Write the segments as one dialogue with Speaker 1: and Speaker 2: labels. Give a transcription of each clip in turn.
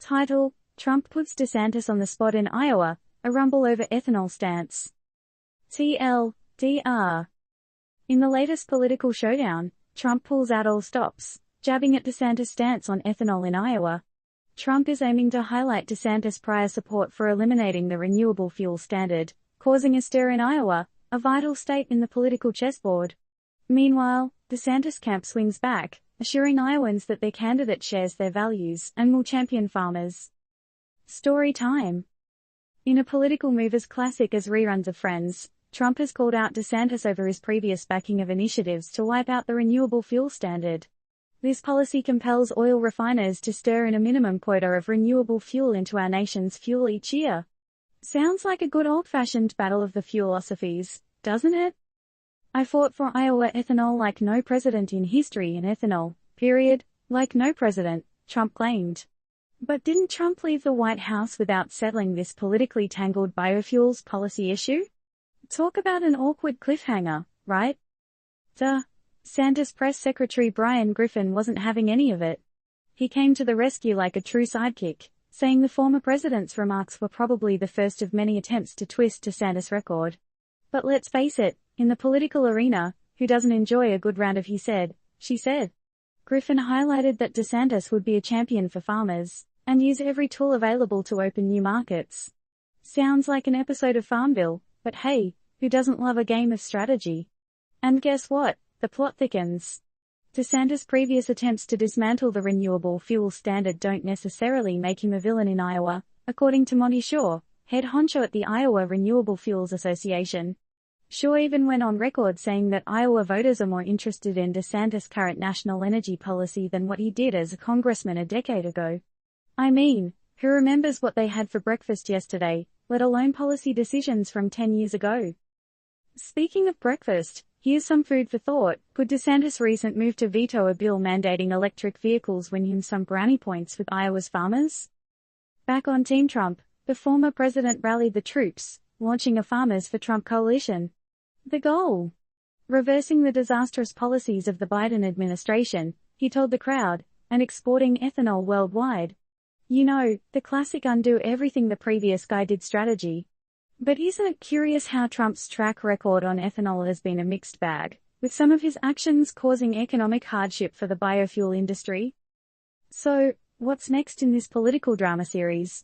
Speaker 1: Title: Trump puts DeSantis on the spot in Iowa, a rumble over ethanol stance. TLDR. In the latest political showdown, Trump pulls out all stops, jabbing at DeSantis' stance on ethanol in Iowa. Trump is aiming to highlight DeSantis' prior support for eliminating the renewable fuel standard, causing a stir in Iowa, a vital state in the political chessboard. Meanwhile, DeSantis' camp swings back, assuring Iowans that their candidate shares their values and will champion farmers. Story time. In a political move as classic as reruns of Friends, Trump has called out DeSantis over his previous backing of initiatives to wipe out the renewable fuel standard. This policy compels oil refiners to stir in a minimum quota of renewable fuel into our nation's fuel each year. Sounds like a good old-fashioned battle of the fuelosophies, doesn't it? I fought for Iowa ethanol like no president in history in ethanol, period, like no president, Trump claimed. But didn't Trump leave the White House without settling this politically tangled biofuels policy issue? Talk about an awkward cliffhanger, right? DeSantis press secretary Brian Griffin wasn't having any of it. He came to the rescue like a true sidekick, saying the former president's remarks were probably the first of many attempts to twist DeSantis' record. But let's face it, in the political arena, who doesn't enjoy a good round of he said, she said? Griffin highlighted that DeSantis would be a champion for farmers, and use every tool available to open new markets. Sounds like an episode of Farmville, but hey, who doesn't love a game of strategy? And guess what? The plot thickens. DeSantis' previous attempts to dismantle the renewable fuel standard don't necessarily make him a villain in Iowa, according to Monty Shaw, head honcho at the Iowa Renewable Fuels Association. Shaw even went on record saying that Iowa voters are more interested in DeSantis' current national energy policy than what he did as a congressman a decade ago. I mean, who remembers what they had for breakfast yesterday, let alone policy decisions from 10 years ago? Speaking of breakfast, here's some food for thought. Could DeSantis' recent move to veto a bill mandating electric vehicles win him some brownie points with Iowa's farmers? Back on Team Trump, the former president rallied the troops, launching a Farmers for Trump coalition. The goal? Reversing the disastrous policies of the Biden administration, he told the crowd, and exporting ethanol worldwide. You know, the classic undo everything the previous guy did strategy. But isn't it curious how Trump's track record on ethanol has been a mixed bag, with some of his actions causing economic hardship for the biofuel industry? So, what's next in this political drama series?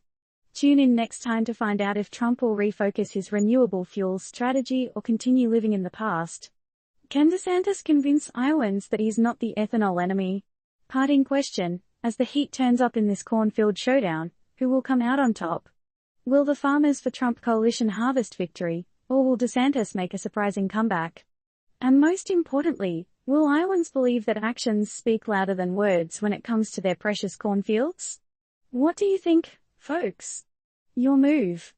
Speaker 1: Tune in next time to find out if Trump will refocus his renewable fuels strategy or continue living in the past. Can DeSantis convince Iowans that he's not the ethanol enemy? Parting question, as the heat turns up in this cornfield showdown, who will come out on top? Will the Farmers for Trump coalition harvest victory, or will DeSantis make a surprising comeback? And most importantly, will Iowans believe that actions speak louder than words when it comes to their precious cornfields? What do you think, folks? Your move.